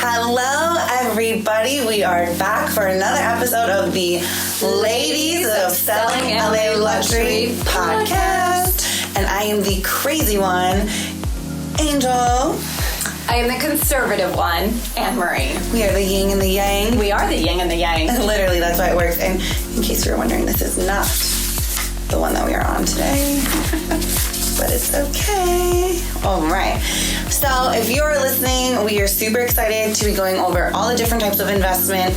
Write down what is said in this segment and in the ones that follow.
Hello, everybody. We are back for another episode of the Ladies of Selling LA Luxury podcast. And I am the crazy one, Angel. I am the conservative one, Anne-Marie. We are the yin and the yang. We are the yin and the yang. Literally, that's why it works. And in case you were wondering, this is not the one that we are on today. But it's okay. All right. So if you're listening, we are super excited to be going over all the different types of investment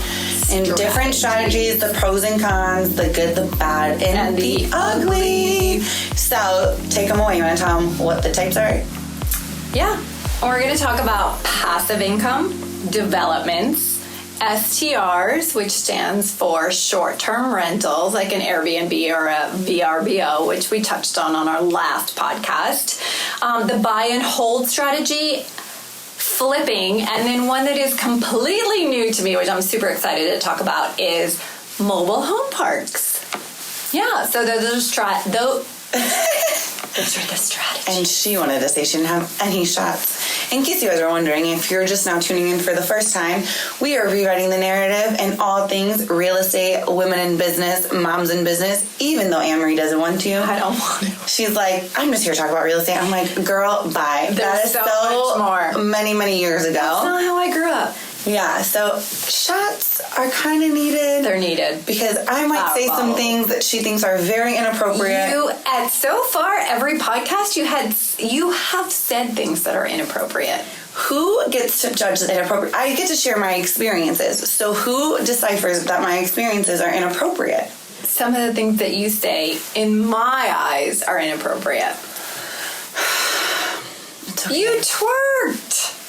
and different strategies, the pros and cons, the good, the bad, and the ugly. So take them away. You want to tell them what the types are? Yeah. We're going to talk about passive income, developments, STRs, which stands for short-term rentals, like an Airbnb or a VRBO, which we touched on our last podcast. The buy and hold strategy, flipping, and then one that is completely new to me, which I'm super excited to talk about, is mobile home parks. Yeah, so those are the strategy. And she wanted to say she didn't have any shots. In case you guys are wondering, if you're just now tuning in for the first time, we are rewriting the narrative in all things real estate, women in business, moms in business, even though Anne-Marie doesn't want to. I don't want to. She's like, I'm just here to talk about real estate. I'm like, girl, bye. That is so much more. Many years ago. That's not how I grew up. Yeah, so shots are kind of needed. They're needed. Because I might say some things that she thinks are very inappropriate. So far, every podcast you have said things that are inappropriate. Who gets to judge the inappropriate? I get to share my experiences. So who deciphers that my experiences are inappropriate? Some of the things that you say, in my eyes, are inappropriate. It's okay. You twerked.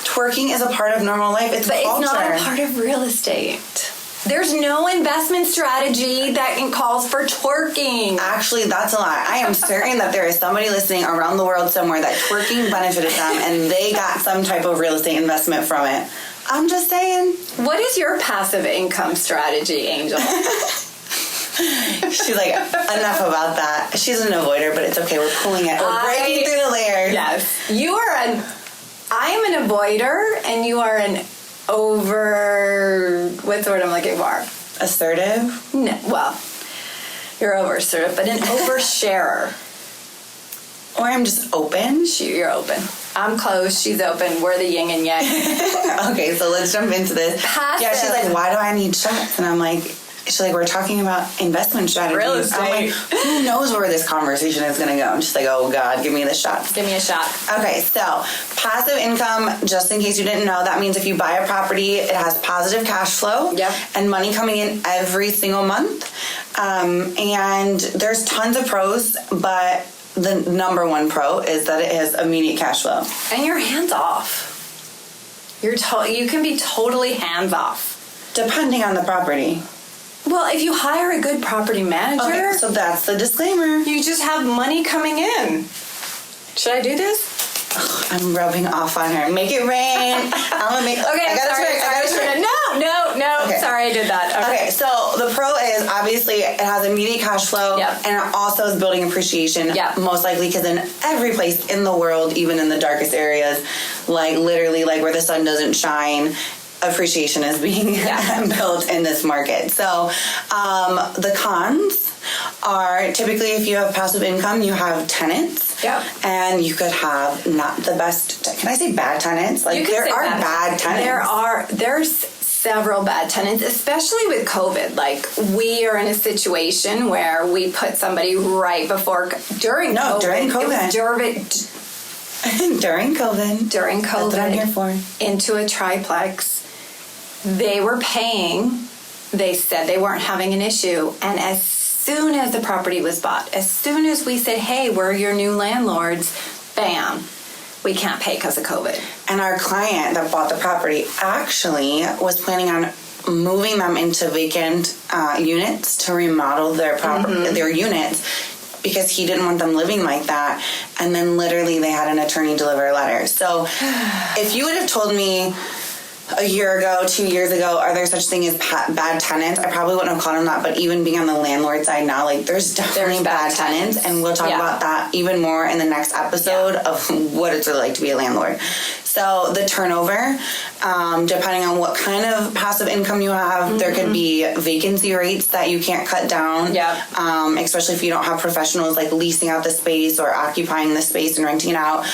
Twerking is a part of normal life. It's culture. It's not a part of real estate. There's no investment strategy that calls for twerking. Actually, that's a lie. I am certain that there is somebody listening around the world somewhere that twerking benefited them and they got some type of real estate investment from it. I'm just saying. What is your passive income strategy, Angel? She's like, enough about that. She's an avoider, but it's okay. We're pulling it. We're breaking through the layers. Yes. I am an avoider, and you are an what's the word I'm looking for? Assertive? No, well, you're over-assertive, but an oversharer. Or I'm just open. You're open. I'm closed, she's open. We're the yin and yang. Okay, so let's jump into this. Passive. Yeah, she's like, why do I need shots? And I'm like, she's like, we're talking about investment strategies. Real estate. I'm like, who knows where this conversation is going to go? I'm just like, oh, God, give me the shots. Give me a shot. Okay, so passive income, just in case you didn't know, that means if you buy a property, it has positive cash flow and money coming in every single month. And there's tons of pros, but the number one pro is that it has immediate cash flow. And you're hands off. You can be totally hands off. Depending on the property. Well, if you hire a good property manager... Okay, so that's the disclaimer. You just have money coming in. Should I do this? Oh, I'm rubbing off on her. Make it rain. I'm gonna make... Okay, I gotta twerk. No. Okay. Sorry, I did that. Okay, so the pro is, obviously, it has immediate cash flow. Yep. And it also is building appreciation. Yep. Most likely, because in every place in the world, even in the darkest areas, like literally like where the sun doesn't shine, appreciation is being built in this market. So the cons are typically, if you have passive income, you have tenants. Yeah. And you could have not the best, can I say bad tenants? Like there are bad tenants. There's several bad tenants, especially with COVID. Like we are in a situation where we put somebody right before, during COVID. During COVID. That's what I'm here for. Into a triplex. They were paying. They said they weren't having an issue. And as soon as the property was bought, as soon as we said, hey, we're your new landlords, bam, we can't pay because of COVID. And our client that bought the property actually was planning on moving them into vacant units to remodel their their units, because he didn't want them living like that. And then literally they had an attorney deliver a letter. So if you would have told me a year ago, 2 years ago, are there such thing as bad tenants? I probably wouldn't have called them that, but even being on the landlord side now, like there's definitely bad tenants, and we'll talk about that even more in the next episode of what it's really like to be a landlord. So the turnover, depending on what kind of passive income you have, there could be vacancy rates that you can't cut down. Yep. Especially if you don't have professionals like leasing out the space or occupying the space and renting it out,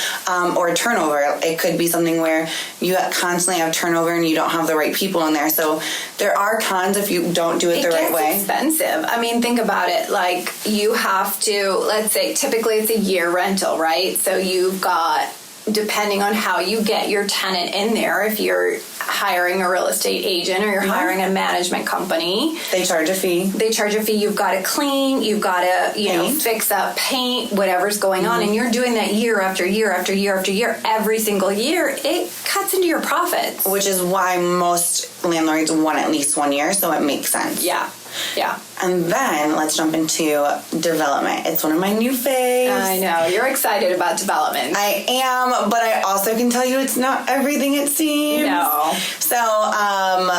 or turnover. It could be something where you constantly have turnover and you don't have the right people in there. So there are cons if you don't do it the right way. It's expensive. I mean, think about it. Like, you have to, let's say, typically it's a year rental, right? So you've got, depending on how you get your tenant in there, if you're hiring a real estate agent or you're hiring a management company, they charge a fee. You've got to clean, you've got to, you know, fix up, paint, whatever's going on, and you're doing that year after year after year after year, every single year. It cuts into your profits, which is why most landlords want at least 1 year, so it makes sense. Yeah. And then let's jump into development. It's one of my new faves. I know. You're excited about development. I am, but I also can tell you it's not everything it seems. No. So,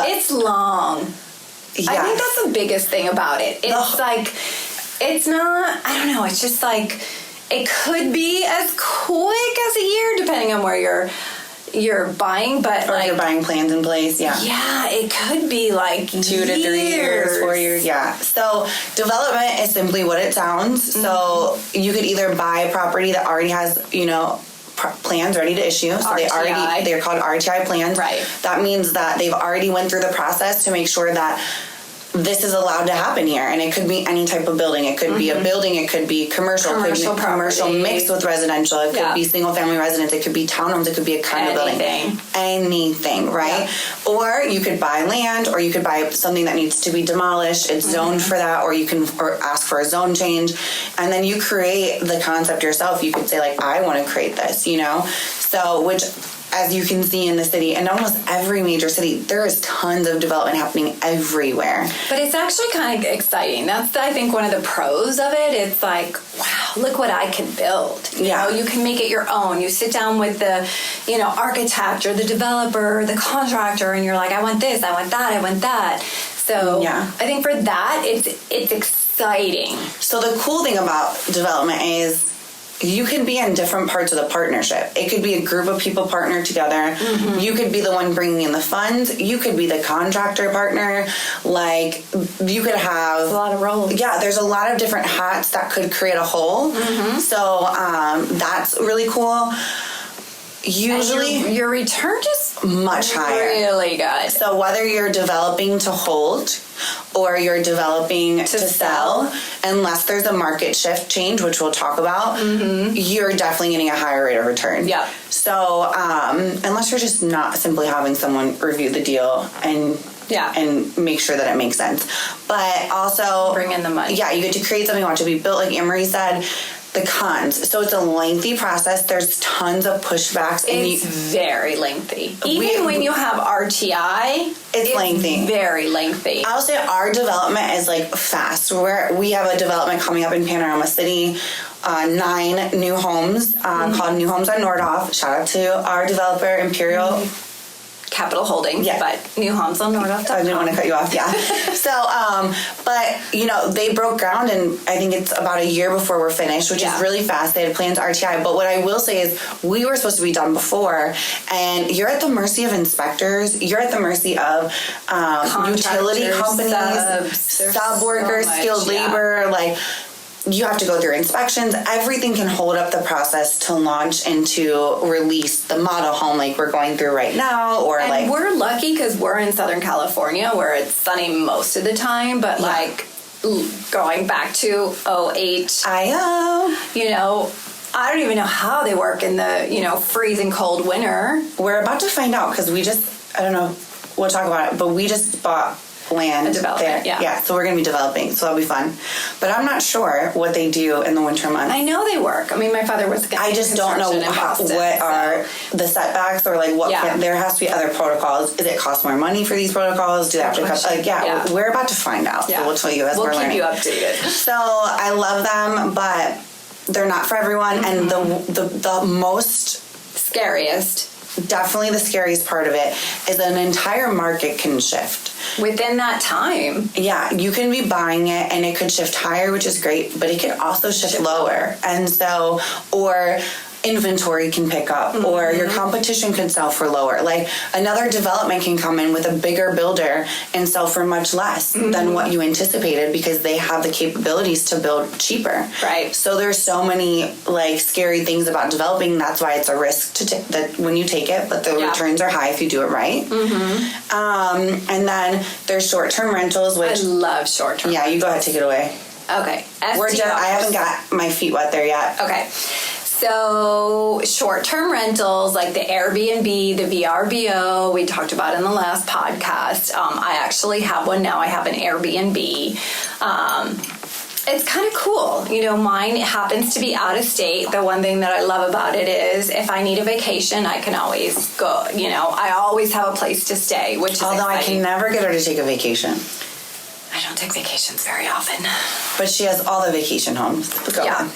it's long. Yes. I think that's the biggest thing about it. It's like, it's not, I don't know, it's just like, it could be as quick as a year, depending on where you're buying, but or like, if you're buying plans in place, yeah, it could be like 2 to 3 years, 4 years, yeah. So development is simply what it sounds. So you could either buy a property that already has, you know, plans ready to issue. So RTI. they're called RTI plans. Right. That means that they've already went through the process to make sure that this is allowed to happen here, and it could be any type of building. It could be a building, it could be commercial could be commercial mixed with residential, it could be single family residence, it could be townhomes, it could be a condo building. Anything, right? Yeah. Or you could buy land, or you could buy something that needs to be demolished, it's zoned for that, or you can ask for a zone change, and then you create the concept yourself. You could say, like, I want to create this, you know? So, which, as you can see in the city, in almost every major city, there is tons of development happening everywhere. But it's actually kind of exciting. That's, I think, one of the pros of it. It's like, wow, look what I can build. You know, you can make it your own. You sit down with the, you know, architect or the developer or the contractor, and you're like, I want this, I want that, I want that. So I think for that, it's exciting. So the cool thing about development is you can be in different parts of the partnership. It could be a group of people partnered together. You could be the one bringing in the funds. You could be the contractor partner. Like, you could have a lot of roles. Yeah, there's a lot of different hats that could create a whole. So that's really cool. Usually your return is much higher. Really good. So whether you're developing to hold or you're developing to sell, unless there's a market shift change, which we'll talk about, you're definitely getting a higher rate of return. Yeah. So unless you're just not simply having someone review the deal and make sure that it makes sense. But also bring in the money. Yeah, you get to create something you want to be built, like Anne-Marie said. The cons. So it's a lengthy process. There's tons of pushbacks. It's very lengthy. Even when you have RTI, it's lengthy. Very lengthy. I'll say our development is like fast. We have a development coming up in Panorama City. 9 new homes called New Homes on Nordhoff. Shout out to our developer, Imperial Capital Holdings, but New Homes on Nordhoff. I didn't want to cut you off, So, but, you know, they broke ground, and I think it's about a year before we're finished, which is really fast. They had plans RTI, but what I will say is we were supposed to be done before, and you're at the mercy of inspectors. You're at the mercy of utility companies, sub workers, skilled labor, like, you have to go through inspections. Everything can hold up the process to launch and to release the model home like we're going through right now. And we're lucky because we're in Southern California where it's sunny most of the time, but like going back to 08, you know, I don't even know how they work in the, you know, freezing cold winter. We're about to find out because I don't know, we'll talk about it, but we just bought land there. So we're going to be developing, so that'll be fun. But I'm not sure what they do in the winter months. I know they work. I mean, my father was I just don't know what are the setbacks or like what there has to be other protocols. Does it cost more money for these protocols? Do they have to cut? We're about to find out. So we'll tell you as we're learning. We'll keep you updated. So I love them, but they're not for everyone. And the most scariest, definitely the scariest part of it is an entire market can shift within that time. Yeah, you can be buying it and it could shift higher, which is great, but it could also shift lower. And so, or inventory can pick up, or your competition can sell for lower. Like, another development can come in with a bigger builder and sell for much less than what you anticipated, because they have the capabilities to build cheaper. Right. So there's so many like scary things about developing. That's why it's a risk to that when you take it, but the returns are high if you do it right. And then there's short-term rentals, which I love short-term. Yeah, you go ahead, take it away. Okay. I haven't got my feet wet there yet. Okay. So short-term rentals like the Airbnb, the VRBO, we talked about in the last podcast. I actually have one now. I have an Airbnb. It's kind of cool. You know, mine happens to be out of state. The one thing that I love about it is if I need a vacation, I can always go. You know, I always have a place to stay, which is Although exciting. I can never get her to take a vacation. I don't take vacations very often. But she has all the vacation homes. Go on.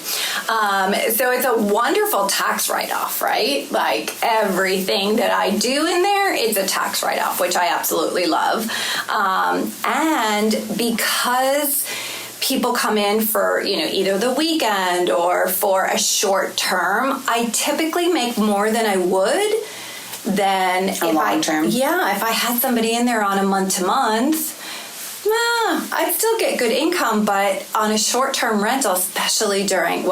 So it's a wonderful tax write-off, right? Like everything that I do in there, it's a tax write-off, which I absolutely love. And because people come in for, you know, either the weekend or for a short term, I typically make more than I would than if long term. Yeah, if I had somebody in there on a month-to-month, I'd still get good income, but on a short-term rental, especially during,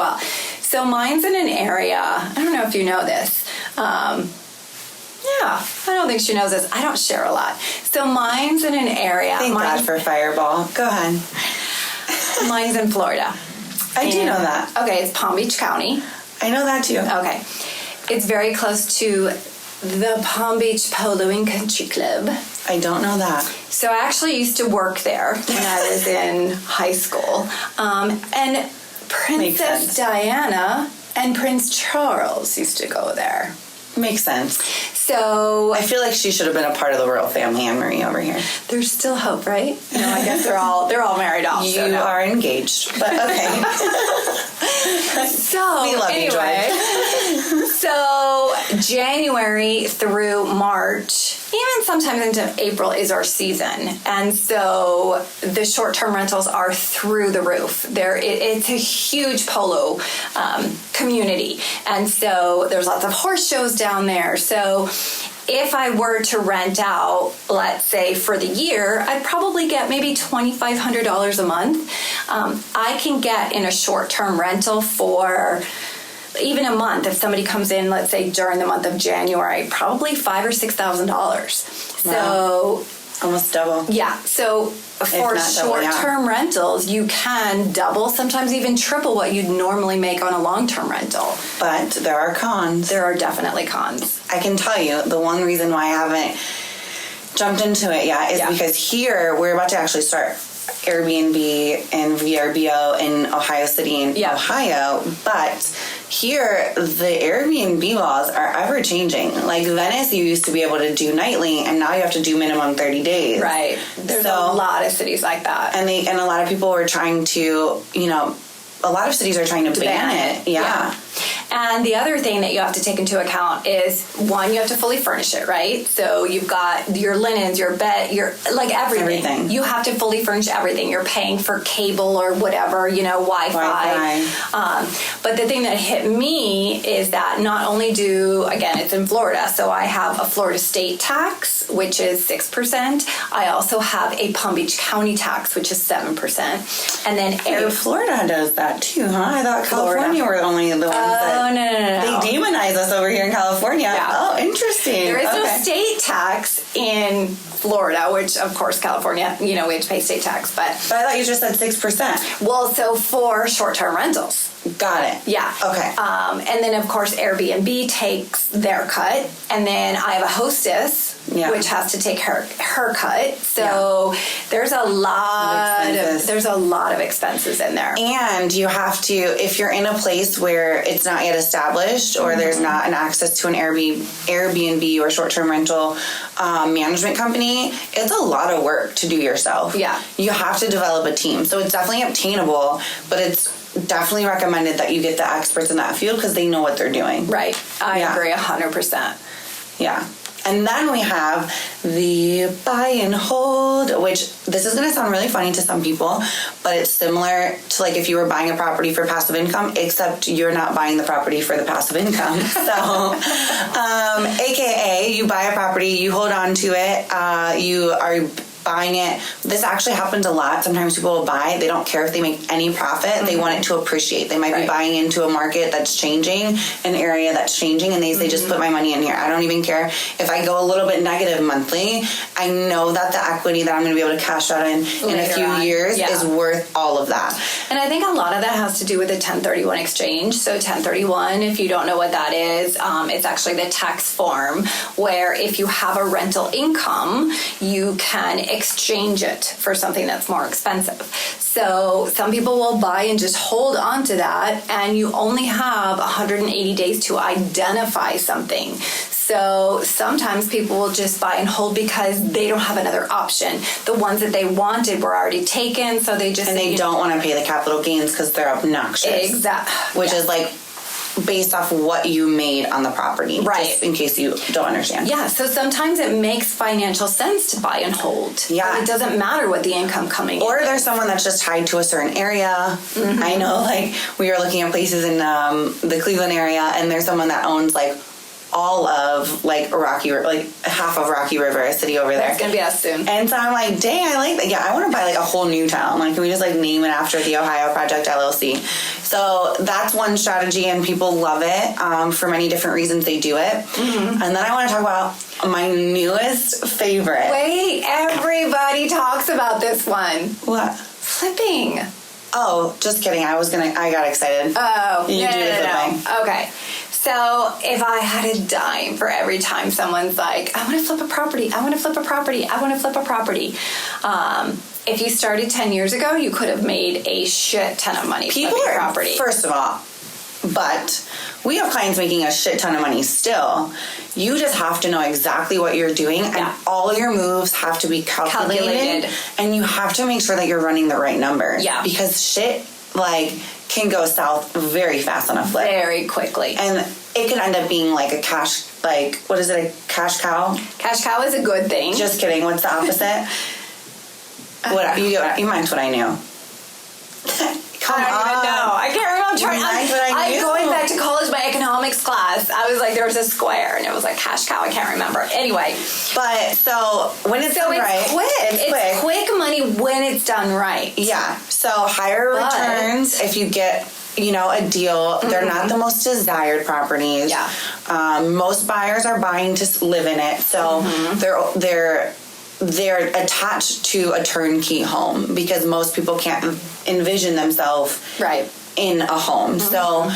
so mine's in an area, I don't know if you know this. I don't think she knows this. I don't share a lot. So mine's in an area. Thank God for Fireball. Go ahead. Mine's in Florida. I do know that. Okay, it's Palm Beach County. I know that too. Okay. It's very close to the Palm Beach Polo and Country Club. I don't know that. So I actually used to work there when I was in high school. And Princess Diana and Prince Charles used to go there. Makes sense. So I feel like she should have been a part of the royal family, Anne-Marie over here. There's still hope, right? No, I guess they're all married off. You are engaged, but okay. So we love you, Joy. So January through March, even sometimes into April, is our season, and so the short-term rentals are through the roof. It's a huge polo community, and so there's lots of horse shows down there. So if I were to rent out, let's say for the year, I'd probably get maybe $2,500 a month. I can get in a short-term rental for even a month. If somebody comes in, let's say during the month of January, probably $5,000 or $6,000. So almost double. Yeah. So for short-term rentals, you can double, sometimes even triple what you'd normally make on a long-term rental. But there are cons. There are definitely cons. I can tell you the one reason why I haven't jumped into it yet is because here we're about to actually start Airbnb and VRBO in Ohio City and Ohio, but here the Airbnb laws are ever changing. Like Venice, you used to be able to do nightly, and now you have to do minimum 30 days. Right. There's a lot of cities like that, and a lot of people were trying to, a lot of cities are trying to ban it. Yeah. And the other thing that you have to take into account is, one, you have to fully furnish it, right? So you've got your linens, your bed, your, like everything. You have to fully furnish everything. You're paying for cable or whatever, Wi-Fi. But the thing that hit me is that not only again, it's in Florida, so I have a Florida state tax, which is 6%. I also have a Palm Beach County tax, which is 7%. And then Florida does that too, huh? I thought California were only the ones that... Oh, no. They demonize us over here in California. Yeah. Oh, interesting. There is no state tax in Florida, which, of course, California, we have to pay state tax. But I thought you just said 6%. Well, so for short-term rentals. Got it. Yeah. Okay. And then, of course, Airbnb takes their cut. And then I have a hostess, which has to take her cut. So there's a lot of expenses in there. And you have to, if you're in a place where it's not yet established or there's not an access to an Airbnb or short-term rental management company, it's a lot of work to do yourself. Yeah. You have to develop a team. So it's definitely obtainable, but it's definitely recommended that you get the experts in that field because they know what they're doing. Right. I agree 100%. Yeah. And then we have the buy and hold, which this is going to sound really funny to some people, but it's similar to like if you were buying a property for passive income, except you're not buying the property for the passive income. So, AKA you buy a property, you hold on to it, you are buying it. This actually happens a lot. Sometimes people will buy, they don't care if they make any profit, they want it to appreciate. They might be buying into a market that's changing, an area that's changing, and they say, just put my money in here. I don't even care if I go a little bit negative monthly. I know that the equity that I'm going to be able to cash out in a few years is worth all of that. And I think a lot of that has to do with the 1031 exchange. So 1031, if you don't know what that is, it's actually the tax form where if you have a rental income, you can exchange it for something that's more expensive. So some people will buy and just hold on to that, and you only have 180 days to identify something. So sometimes people will just buy and hold because they don't have another option. The ones that they wanted were already taken, so they just... And they don't want to pay the capital gains because they're obnoxious. Exactly. Which is like based off what you made on the property. Right. Just in case you don't understand. Yeah, so sometimes it makes financial sense to buy and hold. Yeah. It doesn't matter what the income coming Or in. there's someone that's just tied to a certain area. I know, like, we were looking at places in the Cleveland area, and there's someone that owns, like, all of like half of Rocky River, a city over there. It's gonna be us soon. And so I'm like, dang, I like that. Yeah, I want to buy like a whole new town. Like, can we just like name it after the Ohio Project LLC? So that's one strategy, and people love it for many different reasons. They do it. And then I want to talk about my newest favorite. Wait, everybody talks about this one. What? Flipping. Oh, just kidding. I got excited. Oh, You do the flipping. no. Okay. So if I had a dime for every time someone's like, I want to flip a property, I want to flip a property, I want to flip a property. If you started 10 years ago, you could have made a shit ton of money People flipping are, property. first of all, but we have clients making a shit ton of money still. You just have to know exactly what you're doing, and all your moves have to be calculated. And you have to make sure that you're running the right number. Yeah. Because shit, like, can go south very fast on a flip. Very quickly. And it could end up being like a cash, like, what is it, a cash cow? Cash cow is a good thing. Just kidding. What's the opposite? What you meant what I knew. Come I don't on. even know. I can't remember. I'm going back to college, my economics class. I was like, there was a square, and it was like cash cow. I can't remember. Anyway. But so when it's done right, it's quick money when it's done right. Yeah. So higher returns if you get, you know, a deal. They're not the most desired properties. Yeah. Most buyers are buying to live in it, so they're attached to a turnkey home because most people can't envision themselves in a home. So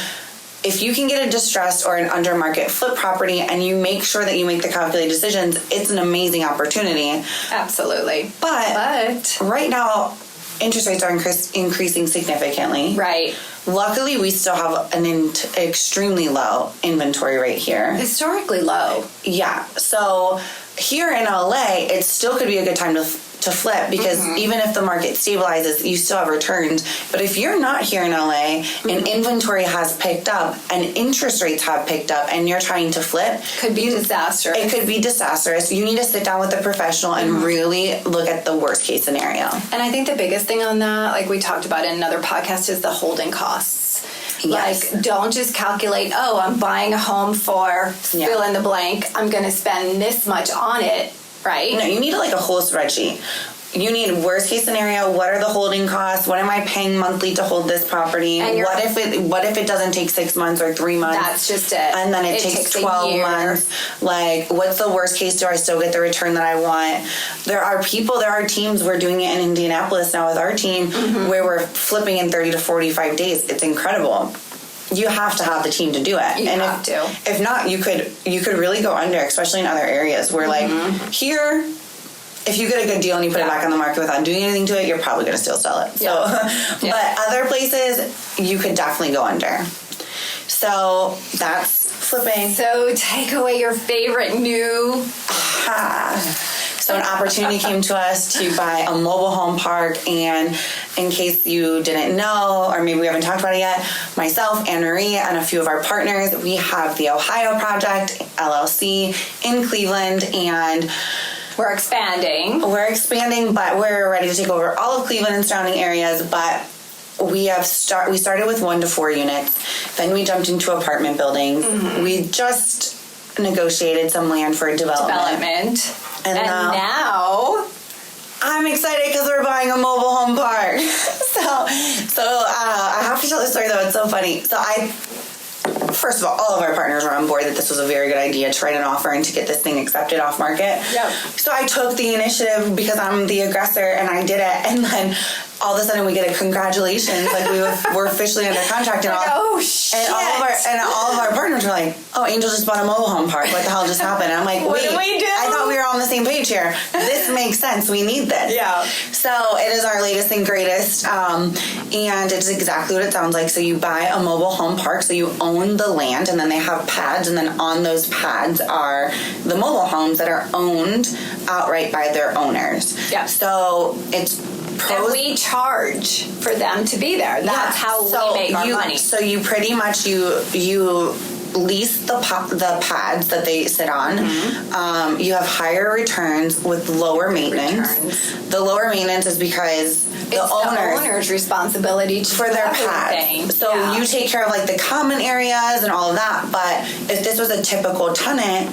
if you can get a distressed or an under market flip property and you make sure that you make the calculated decisions, it's an amazing opportunity. Absolutely. But right now, interest rates are increasing significantly. Right. Luckily, we still have an extremely low inventory rate here. Historically low. Yeah. So here in LA, it still could be a good time to flip because even if the market stabilizes, you still have returns. But if you're not here in LA and inventory has picked up and interest rates have picked up and you're trying to flip, could be disastrous. It could be disastrous. You need to sit down with a professional and really look at the worst case scenario. And I think the biggest thing on that, like we talked about in another podcast, is the holding costs. Yes. Like, don't just calculate, oh, I'm buying a home for fill in the blank. I'm going to spend this much on it, right? No, you need like a whole spreadsheet. You need worst case scenario. What are the holding costs? What am I paying monthly to hold this property? And what if it doesn't take 6 months or 3 months? That's just it. And then it takes 12 months. Like, what's the worst case? Do I still get the return that I want? There are teams. We're doing it in Indianapolis now with our team where we're flipping in 30 to 45 days. It's incredible. You have to have the team to do it. If not, you could really go under, especially in other areas where like here, if you get a good deal and you put it back on the market without doing anything to it, you're probably going to still sell it. So, but other places, you could definitely go under. So that's flipping. So take away your favorite new. So an opportunity. opportunity came to us to buy a mobile home park. And in case you didn't know, or maybe we haven't talked about it yet, myself, Anne Marie, and a few of our partners, we have the Ohio Project, LLC, in Cleveland, and we're expanding. But we're ready to take over all of Cleveland and surrounding areas. But we started with 1 to 4 units. Then we jumped into apartment buildings. Mm-hmm. We just negotiated some land for development. And now I'm excited because we're buying a mobile home park. So I have to tell this story though. It's so funny. So first of all of our partners were on board that this was a very good idea to write an offer and to get this thing accepted off market. Yep. So I took the initiative because I'm the aggressor and I did it. And then all of a sudden we get a congratulations, like we're officially under contract and all. Oh shit! And all of our partners were like, "Oh, Angel just bought a mobile home park. What the hell just happened?" And I'm like, "What did we do? I thought we were on the same page here. This makes sense. We need this." Yeah. So it is our latest and greatest, and it's exactly what it sounds like. So you buy a mobile home park, so you own the land, and then they have pads, and then on those pads are the mobile homes that are owned outright by their owners. Yeah. So it's. And we charge for them to be there. That's how we make our money. So you pretty much you lease the pads that they sit on. Mm-hmm. You have higher returns with lower maintenance. The lower maintenance is because the owner's responsibility to for their pads. So you take care of like the common areas and all of that. But if this was a typical tenant,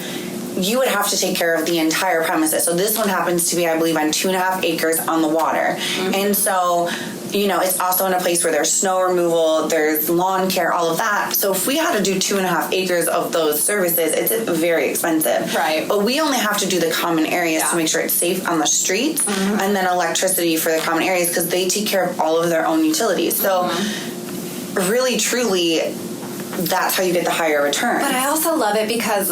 you would have to take care of the entire premises. So this one happens to be, I believe, on 2.5 acres on the water. Mm-hmm. And so, it's also in a place where there's snow removal, there's lawn care, all of that. So if we had to do 2.5 acres of those services, it's very expensive. Right. But we only have to do the common areas to make sure it's safe on the streets, mm-hmm. and then electricity for the common areas because they take care of all of their own utilities. So really, truly, that's how you get the higher return. But I also love it because,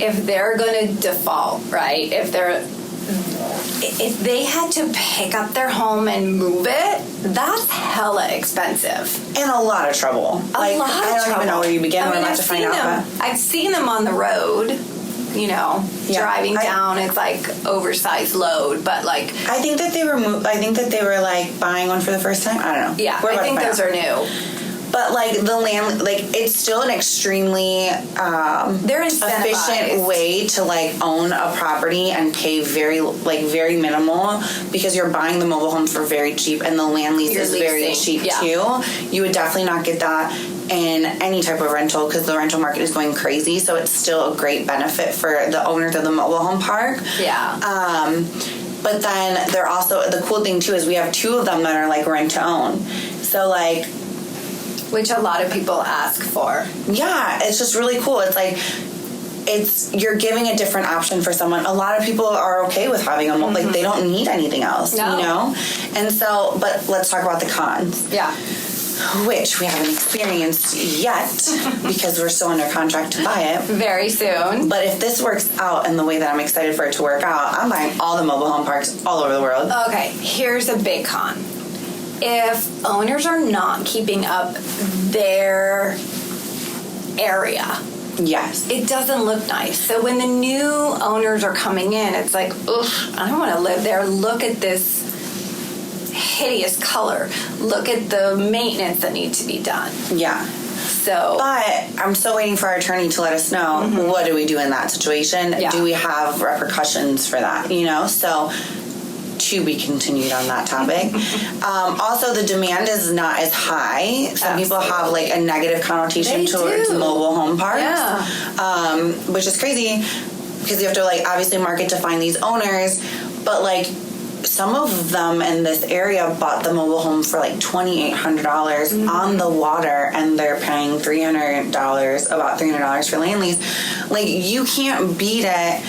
if they're going to default, right? If they had to pick up their home and move it, that's hella expensive. And a lot of trouble. I don't even know where you begin. We're about to find out. I've seen them on the road, driving down. It's oversized load, but I think that they were buying one for the first time. I don't know. Yeah, I think those are new. But the land, it's still an extremely efficient way to own a property and pay very minimal because you're buying the mobile homes for very cheap and the land lease is very cheap too. You would definitely not get that in any type of rental because the rental market is going crazy. So it's still a great benefit for the owners of the mobile home park. Yeah. But then they're also, the cool thing too is we have 2 of them that are rent to own. So which a lot of people ask for. Yeah, it's just really cool. It's you're giving a different option for someone. A lot of people are okay with having them. Mm-hmm. They don't need anything else, And so, but let's talk about the cons. Yeah. Which we haven't experienced yet because we're still under contract to buy it. Very soon. But if this works out in the way that I'm excited for it to work out, I'm buying all the mobile home parks all over the world. Okay, here's a big con. If owners are not keeping up their area, yes, it doesn't look nice. So when the new owners are coming in, it's ugh, I don't want to live there. Look at this hideous color. Look at the maintenance that needs to be done. Yeah. So, but I'm still waiting for our attorney to let us know what do we do in that situation. Yeah. Do we have repercussions for that? So to be continued on that topic. Also, the demand is not as high. Some people have a negative connotation towards mobile home parks, which is crazy because you have to obviously market to find these owners. But some of them in this area bought the mobile home for $2,800 on the water, and they're paying about $300 for land lease. You can't beat it.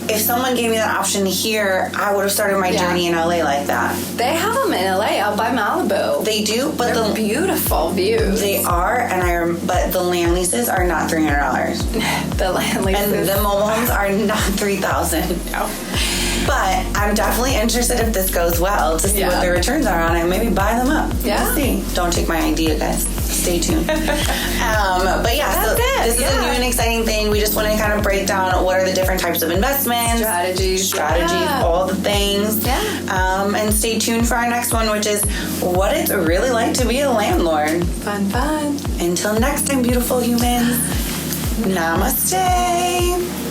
If someone gave me that option here, I would have started my journey in LA like that. They have them in LA out by Malibu. They do, but they're beautiful views. They are, but the land leases are not $300. The land leases and the mobile homes are not $3,000. No. But I'm definitely interested if this goes well to see what the returns are on it. Maybe buy them up. Yeah. We'll see. Don't take my idea, guys. Stay tuned. But yeah, so this is a new and exciting thing. We just want to kind of break down what are the different types of investments, strategies, all the things. Yeah. And stay tuned for our next one, which is what it's really like to be a landlord. Fun. Until next time, beautiful humans. Namaste.